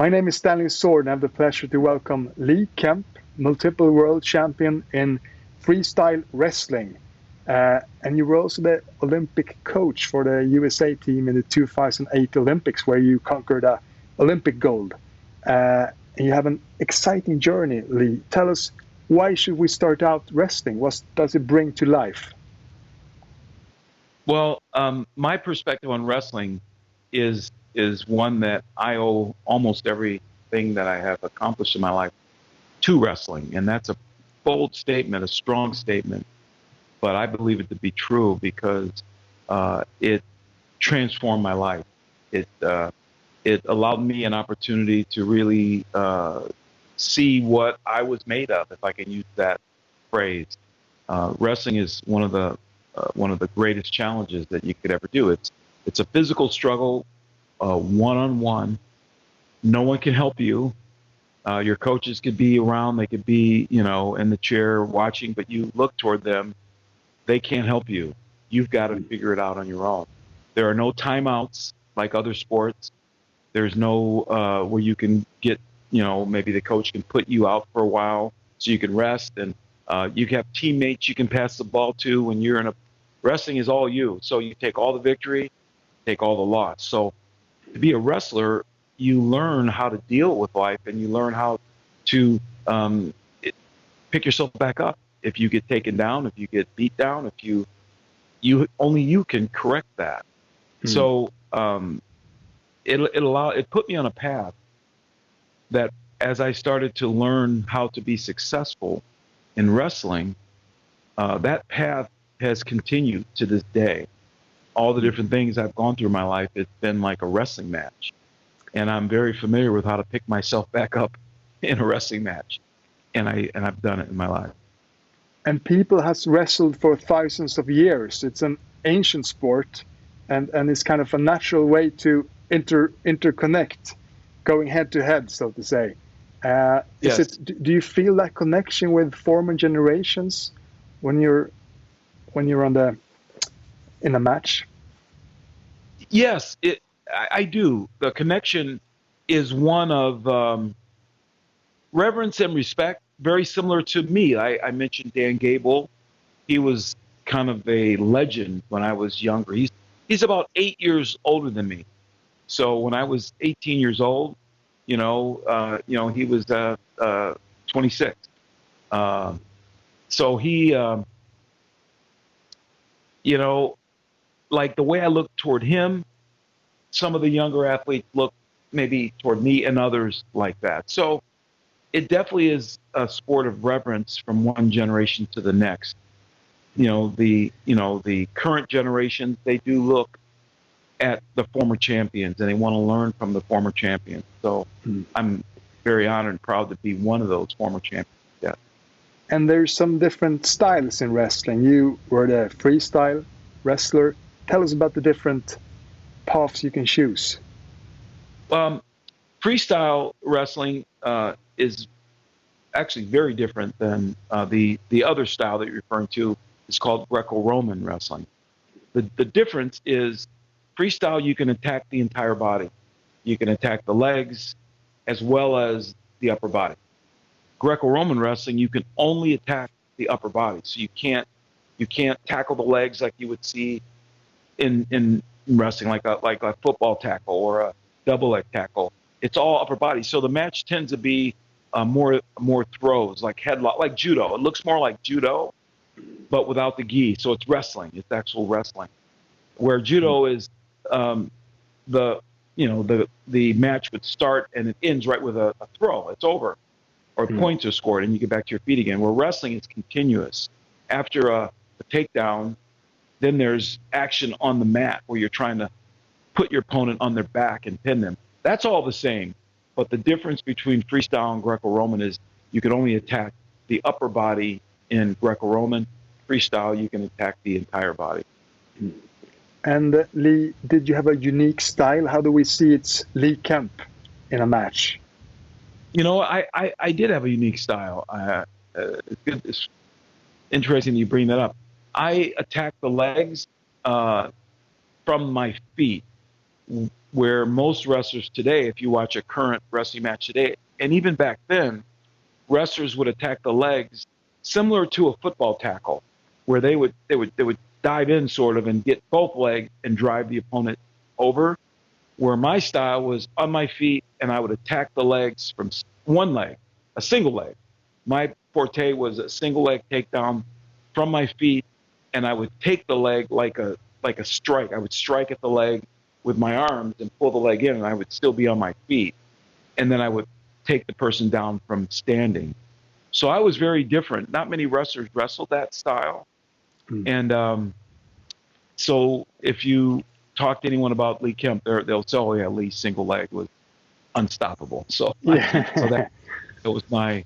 My name is Stanley Sword, and I have the pleasure to welcome Lee Kemp, multiple world champion in freestyle wrestling. And you were also the Olympic coach for the USA team in the 2008 Olympics, where you conquered a Olympic gold. And you have an exciting journey, Lee. Tell us, why should we start out wrestling? What does it bring to life? Well, my perspective on wrestling is one that I owe almost everything that I have accomplished in my life to wrestling, and that's a bold statement, a strong statement, but I believe it to be true because it transformed my life. It allowed me an opportunity to really see what I was made of, if I can use that phrase. Wrestling is one of the greatest challenges that you could ever do. It's a physical struggle, one-on-one. No one can help you. Your coaches could be around, they could be, in the chair watching, but you look toward them, they can't help you. You've got to figure it out on your own. There are no timeouts like other sports. There's no where you can get, maybe the coach can put you out for a while so you can rest, and you have teammates you can pass the ball to when you're in a wrestling is all you. So you take all the victory, take all the loss. So to be a wrestler, you learn how to deal with life, and you learn how to pick yourself back up. If you get taken down, if you get beat down, if you only you can correct that. So it put me on a path that as I started to learn how to be successful in wrestling, that path has continued to this day. All the different things I've gone through in my life, it's been like a wrestling match. And I'm very familiar with how to pick myself back up in a wrestling match. And I've done it in my life. And people has wrestled for thousands of years. It's an ancient sport, and it's kind of a natural way to interconnect, going head to head, so to say. Yes. Do you feel that connection with former generations when you're in a match? Yes, I do. The connection is one of reverence and respect, very similar to me. I mentioned Dan Gable. He was kind of a legend when I was younger. He's about 8 years older than me. So when I was 18 years old, he was 26. So he, like the way I look toward him, some of the younger athletes look maybe toward me, and others like that. So it definitely is a sport of reverence from one generation to the next. The current generation, they do look at the former champions, and they want to learn from the former champions. So I'm very honored and proud to be one of those former champions. Yeah. And there's some different styles in wrestling. You were the freestyle wrestler. Tell us about the different paths you can choose. Freestyle wrestling is actually very different than the other style that you're referring to. Is called Greco-Roman wrestling. The difference is freestyle, you can attack the entire body. You can attack the legs as well as the upper body. Greco-Roman wrestling, you can only attack the upper body. So you can't tackle the legs like you would see in wrestling, like a football tackle or a double leg tackle. It's all upper body. So the match tends to be more throws, like headlock, like judo. It looks more like judo, but without the gi. So it's wrestling. It's actual wrestling. Where judo is the match would start and it ends right with a throw. It's over, or points are scored and you get back to your feet again. Where wrestling is continuous. After a takedown, then there's action on the mat where you're trying to put your opponent on their back and pin them. That's all the same. But the difference between freestyle and Greco-Roman is you can only attack the upper body in Greco-Roman. Freestyle, you can attack the entire body. And Lee, did you have a unique style? How do we see it's Lee Kemp in a match? I did have a unique style. It's interesting that you bring that up. I attack the legs from my feet. where most wrestlers today, if you watch a current wrestling match today, and even back then, wrestlers would attack the legs similar to a football tackle, where they would dive in sort of and get both legs and drive the opponent over. Where my style was on my feet and I would attack the legs from one leg, a single leg. My forte was a single leg takedown from my feet, and I would take the leg like a strike. I would strike at the leg with my arms and pull the leg in, and I would still be on my feet. And then I would take the person down from standing. So I was very different. Not many wrestlers wrestled that style. And so if you talk to anyone about Lee Kemp, they'll say, oh, yeah, Lee's single leg was unstoppable. So, so that was my...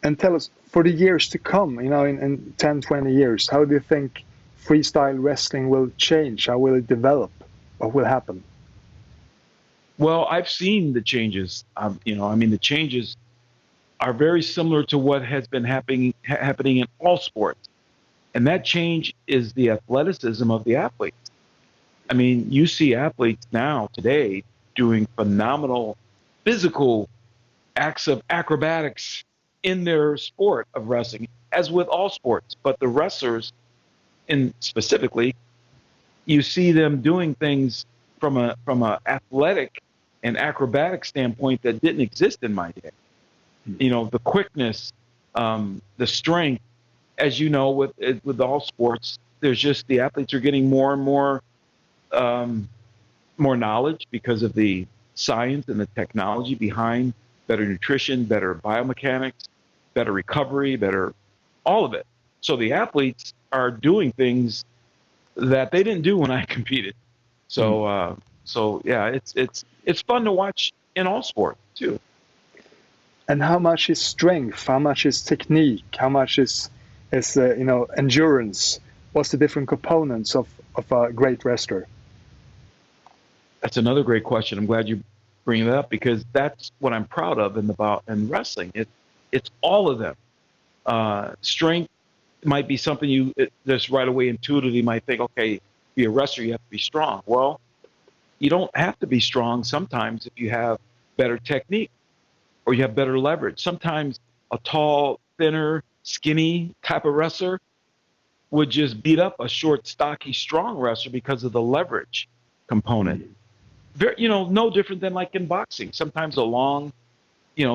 And tell us, for the years to come, in 10, 20 years, how do you think freestyle wrestling will change? How will it develop? What will happen? Well, I've seen the changes. The changes are very similar to what has been happening in all sports. And that change is the athleticism of the athletes. I mean, you see athletes now, today, doing phenomenal physical acts of acrobatics in their sport of wrestling, as with all sports. But the wrestlers, specifically, you see them doing things from a athletic and acrobatic standpoint that didn't exist in my day. The quickness, the strength, as you know, with all sports, there's just the athletes are getting more and more knowledge because of the science and the technology behind better nutrition, better biomechanics, better recovery, better all of it. So the athletes are doing things that they didn't do when I competed. So yeah, it's fun to watch in all sports too. And how much is strength? How much is technique? How much is endurance? What's the different components of a great wrestler? That's another great question. I'm glad you bring it up, because that's what I'm proud of in wrestling. It's all of them. Strength might be something you just right away intuitively might think, okay, be a wrestler, you have to be strong. Well, you don't have to be strong sometimes if you have better technique or you have better leverage. Sometimes a tall, thinner, skinny type of wrestler would just beat up a short, stocky, strong wrestler because of the leverage component. No different than like in boxing. Sometimes a long,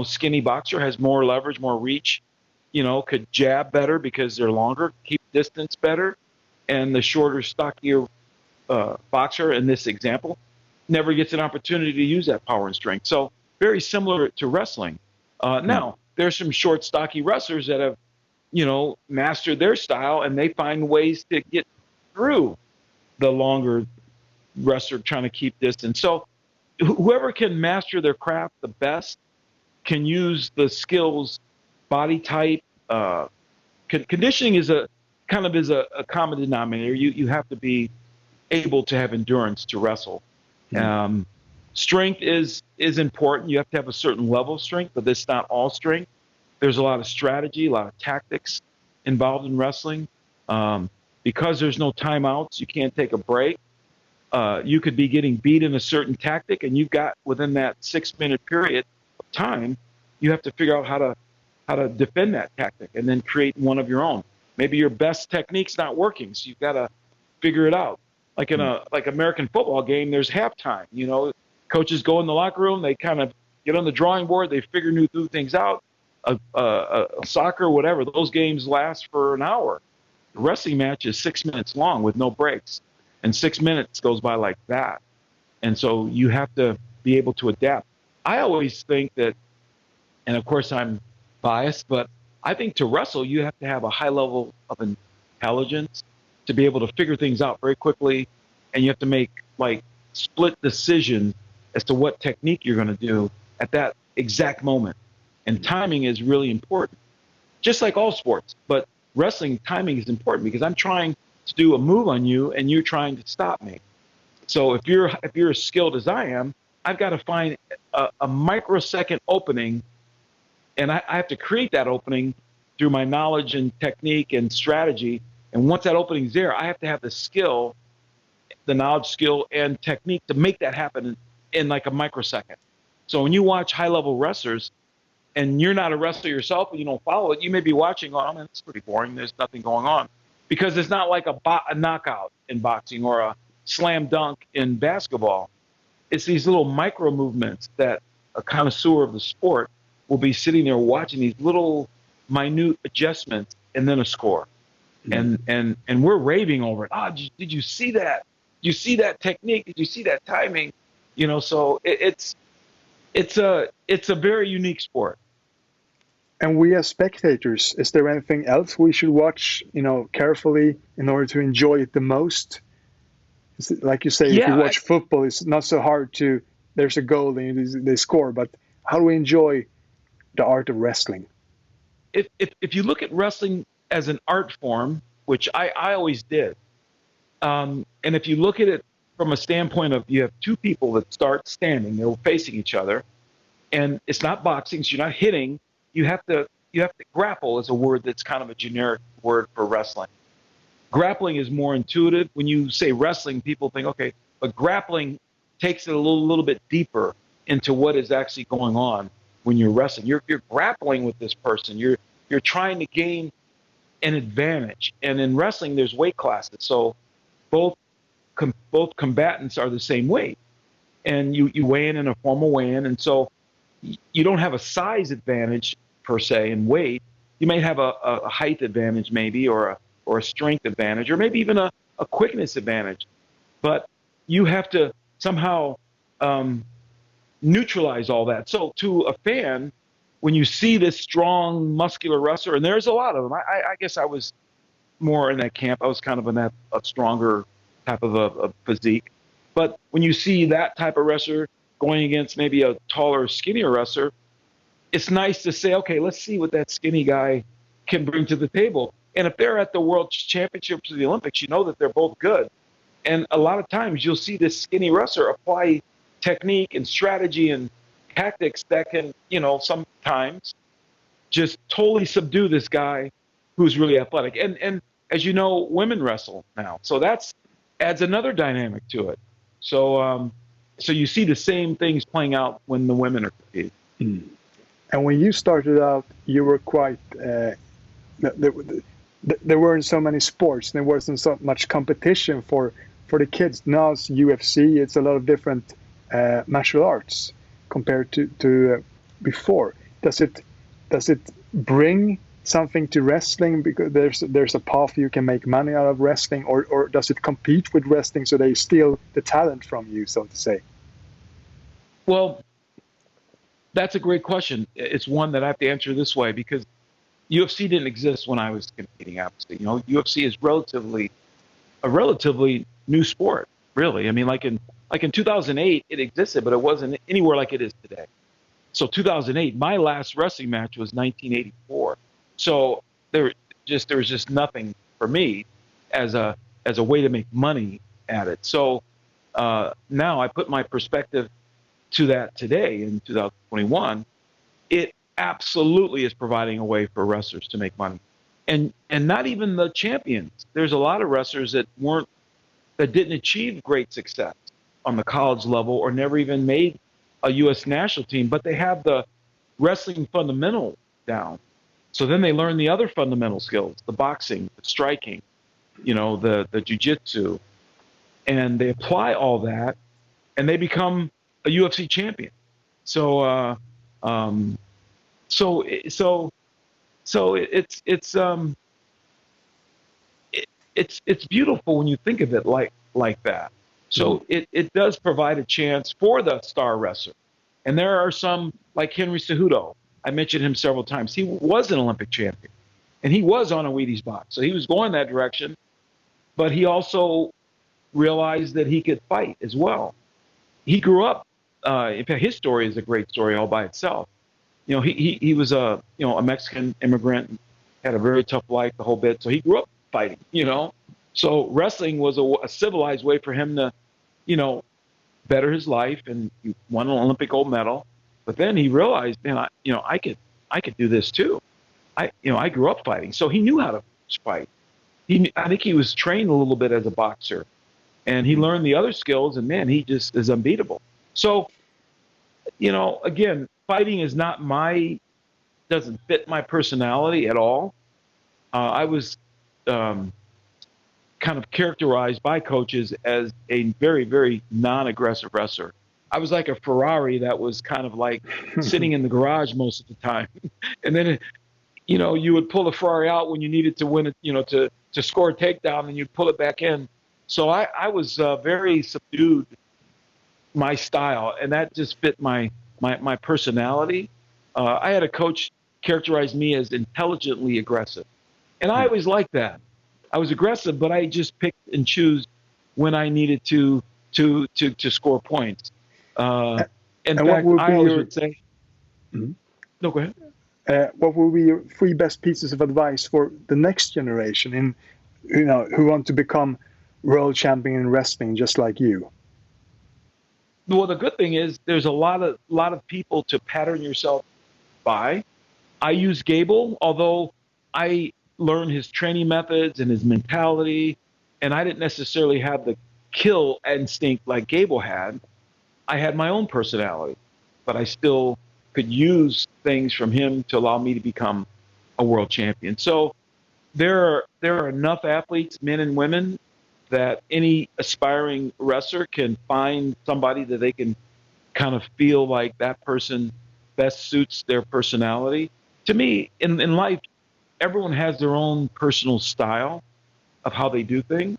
skinny boxer has more leverage, more reach, could jab better because they're longer, keep distance better. And the shorter, stockier boxer, in this example, never gets an opportunity to use that power and strength. So very similar to wrestling. Now, there's some short, stocky wrestlers that have, mastered their style, and they find ways to get through the longer wrestler trying to keep distance. So whoever can master their craft the best can use the skills, body type. Conditioning is a common denominator. You have to be able to have endurance to wrestle. Strength is important. You have to have a certain level of strength, but that's not all strength. There's a lot of strategy, a lot of tactics involved in wrestling. Because there's no timeouts, you can't take a break. You could be getting beat in a certain tactic, and you've got, within that 6-minute period of time, you have to figure out how to defend that tactic and then create one of your own. Maybe your best technique's not working, so you've got to figure it out. Like in American football game, there's halftime. Coaches go in the locker room, they kind of get on the drawing board, they figure new things out. Soccer, whatever, those games last for an hour. The wrestling match is 6 minutes long with no breaks, and 6 minutes goes by like that. And so you have to be able to adapt. I always think that, and of course I'm biased, but I think to wrestle, you have to have a high level of intelligence to be able to figure things out very quickly, and you have to make split decisions as to what technique you're going to do at that exact moment. And timing is really important, just like all sports. But wrestling, timing is important because I'm trying to do a move on you, and you're trying to stop me. So if you're as skilled as I am, I've got to find a microsecond opening, and I have to create that opening through my knowledge and technique and strategy. And once that opening's there, I have to have the skill the knowledge, skill, and technique to make that happen in like a microsecond. So when you watch high-level wrestlers, and you're not a wrestler yourself and you don't follow it, you may be watching, oh, man, it's pretty boring. There's nothing going on. Because it's not like a knockout in boxing or a slam dunk in basketball. It's these little micro movements that a connoisseur of the sport will be sitting there watching these little minute adjustments and then a score. Mm-hmm. And we're raving over it. Oh, did you see that? Did you see that technique? Did you see that timing? You know, so it's a very unique sport. And we as spectators, is there anything else we should watch, carefully in order to enjoy it the most? Is it, like you say, if you watch football, it's not so hard to, there's a goal and they score, but how do we enjoy the art of wrestling? If you look at wrestling as an art form, which I always did, and if you look at it from a standpoint of you have two people that start standing, they're facing each other, and it's not boxing, so you're not hitting. You have to grapple is a word that's kind of a generic word for wrestling. Grappling is more intuitive. When you say wrestling, people think, okay, but grappling takes it a little bit deeper into what is actually going on when you're wrestling. You're grappling with this person. You're trying to gain an advantage. And in wrestling, there's weight classes. So both combatants are the same weight. And you weigh in a formal weigh-in. And so you don't have a size advantage per se in weight. You might have a height advantage maybe, or a strength advantage, or maybe even a quickness advantage. But you have to somehow neutralize all that. So to a fan, when you see this strong, muscular wrestler, and there's a lot of them, I guess I was more in that camp. I was kind of in a stronger type of a physique. But when you see that type of wrestler going against maybe a taller, skinnier wrestler, it's nice to say, okay, let's see what that skinny guy can bring to the table. And if they're at the World Championships or the Olympics, you know that they're both good. And a lot of times you'll see this skinny wrestler apply technique and strategy and tactics that can, sometimes just totally subdue this guy who's really athletic. And as you know, women wrestle now. So that adds another dynamic to it. So you see the same things playing out when the women are competing. Mm. And when you started out, you were quite, there weren't so many sports. There wasn't so much competition for the kids. Now it's UFC. It's a lot of different martial arts compared to before. Does it bring something to wrestling because there's a path you can make money out of wrestling, or does it compete with wrestling so they steal the talent from you, so to say? Well, that's a great question. It's one that I have to answer this way because UFC didn't exist when I was competing, obviously. UFC is a relatively new sport, really. I mean, like in 2008, it existed, but it wasn't anywhere like it is today. So 2008, my last wrestling match was 1984. So there was just nothing for me as a way to make money at it. So now I put my perspective to that today in 2021. It absolutely is providing a way for wrestlers to make money, and not even the champions. There's a lot of wrestlers that didn't achieve great success on the college level or never even made a U.S. national team, but they have the wrestling fundamental down. So then they learn the other fundamental skills, the boxing, the striking, the jiu-jitsu, and they apply all that, and they become a UFC champion. So it's beautiful when you think of it like that. So it does provide a chance for the star wrestler. And there are some like Henry Cejudo. I mentioned him several times. He was an Olympic champion, and he was on a Wheaties box. So he was going that direction, but he also realized that he could fight as well. He grew up. In fact, his story is a great story all by itself. He was a Mexican immigrant, had a very tough life, the whole bit. So he grew up fighting. So wrestling was a civilized way for him to, better his life, and he won an Olympic gold medal. But then he realized, man, I could do this too. I grew up fighting, so he knew how to fight. I think he was trained a little bit as a boxer, and he learned the other skills, and man, he just is unbeatable. So, again, fighting is not doesn't fit my personality at all. I was kind of characterized by coaches as a very, very non-aggressive wrestler. I was like a Ferrari that was kind of like sitting in the garage most of the time. And then, you would pull the Ferrari out when you needed to win it, to score a takedown, and you'd pull it back in. So I was very subdued, my style, and that just fit my personality. I had a coach characterize me as intelligently aggressive. And I always liked that. I was aggressive, but I just picked and choose when I needed to score points. In fact, I always would say, no, go ahead. What will be your 3 best pieces of advice for the next generation who want to become world champion in wrestling just like you? Well, the good thing is there's a lot of people to pattern yourself by. I use Gable, although I learned his training methods and his mentality, and I didn't necessarily have the kill instinct like Gable had. I had my own personality, but I still could use things from him to allow me to become a world champion. So there are enough athletes, men and women, that any aspiring wrestler can find somebody that they can kind of feel like that person best suits their personality. To me, in life, everyone has their own personal style of how they do things.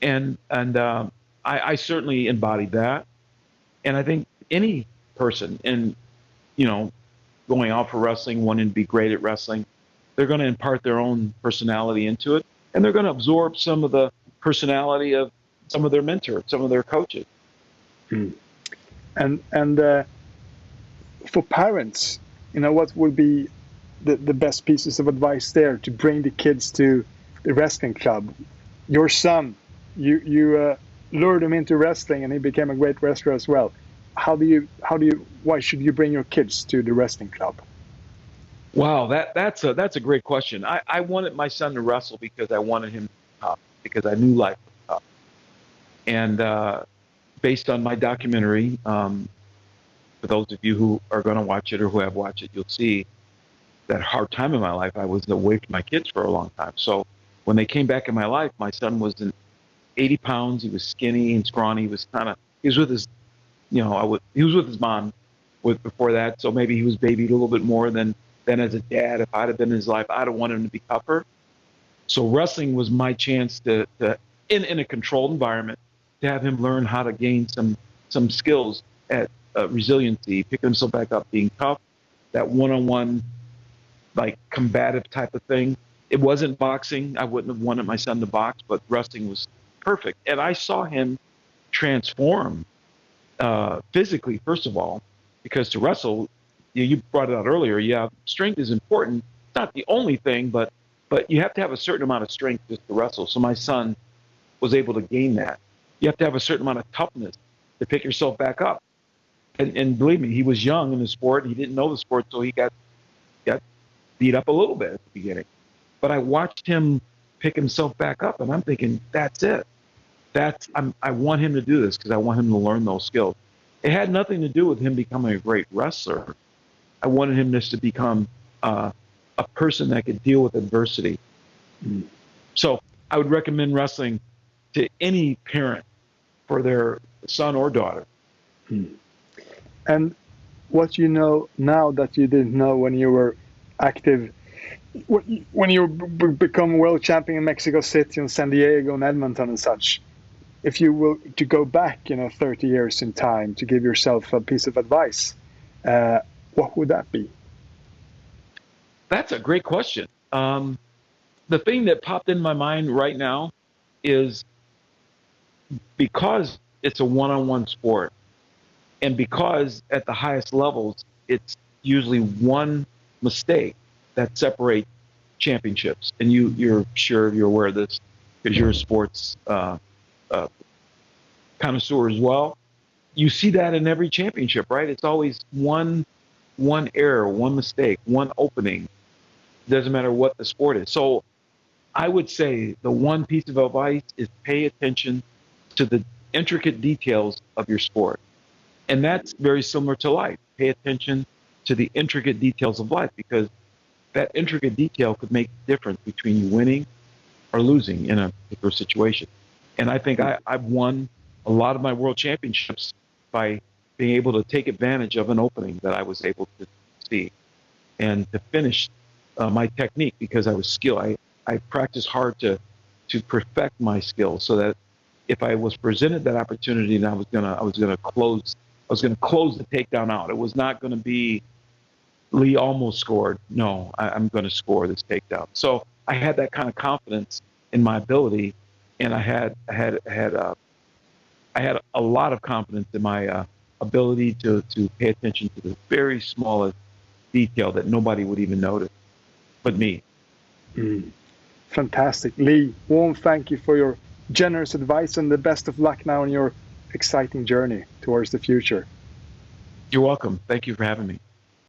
And I certainly embodied that. And I think any person going out for wrestling, wanting to be great at wrestling, they're going to impart their own personality into it. And they're going to absorb some of the personality of some of their mentors, some of their coaches. And for parents, what would be the best pieces of advice there to bring the kids to the wrestling club? Your son, you lured him into wrestling, and he became a great wrestler as well. Why should you bring your kids to the wrestling club? Wow, that's a great question. I wanted my son to wrestle because I wanted him to be tough, because I knew life was tough. And based on my documentary, for those of you who are going to watch it or who have watched it, you'll see that hard time in my life. I was away from my kids for a long time. So when they came back in my life, my son was 80 pounds. He was skinny and scrawny. He was with his, he was with his mom before that. So maybe he was babied a little bit more than as a dad. If I'd have been in his life, I'd have wanted him to be tougher. So wrestling was my chance to in a controlled environment, to have him learn how to gain some skills at resiliency, picking himself back up, being tough, that one-on-one, like combative type of thing. It wasn't boxing. I wouldn't have wanted my son to box, but wrestling was perfect. And I saw him transform physically, first of all, because to wrestle, you brought it out earlier, yeah, strength is important. It's not the only thing, but you have to have a certain amount of strength just to wrestle. So my son was able to gain that. You have to have a certain amount of toughness to pick yourself back up. And believe me, he was young in the sport. He didn't know the sport, so he got beat up a little bit at the beginning. But I watched him pick himself back up, and I'm thinking, that's it. I want him to do this because I want him to learn those skills. It had nothing to do with him becoming a great wrestler. I wanted him just to become a person that could deal with adversity. So I would recommend wrestling to any parent for their son or daughter. And what you know now that you didn't know when you were active, when you become world champion in Mexico City and San Diego and Edmonton and such, if you were to go back 30 years in time to give yourself a piece of advice, what would that be? That's a great question. The thing that popped in my mind right now is, because it's a one-on-one sport, and because at the highest levels, it's usually one mistake that separates championships. And you're aware of this because you're a sports connoisseur as well. You see that in every championship, right? It's always one error, one mistake, one opening. It doesn't matter what the sport is. So I would say the one piece of advice is pay attention to the intricate details of your sport. And that's very similar to life. Pay attention to the intricate details of life, because that intricate detail could make the difference between you winning or losing in a particular situation. And I think I've won a lot of my world championships by being able to take advantage of an opening that I was able to see and to finish my technique, because I was skilled. I practiced hard to perfect my skills, so that if I was presented that opportunity, and I was gonna close the takedown out. It was not going to be Lee almost scored. No, I'm going to score this takedown. So I had that kind of confidence in my ability, and I had a lot of confidence in my ability to pay attention to the very smallest detail that nobody would even notice but me. Fantastic. Lee, warm thank you for your generous advice, and the best of luck now in your exciting journey towards the future. You're welcome. Thank you for having me.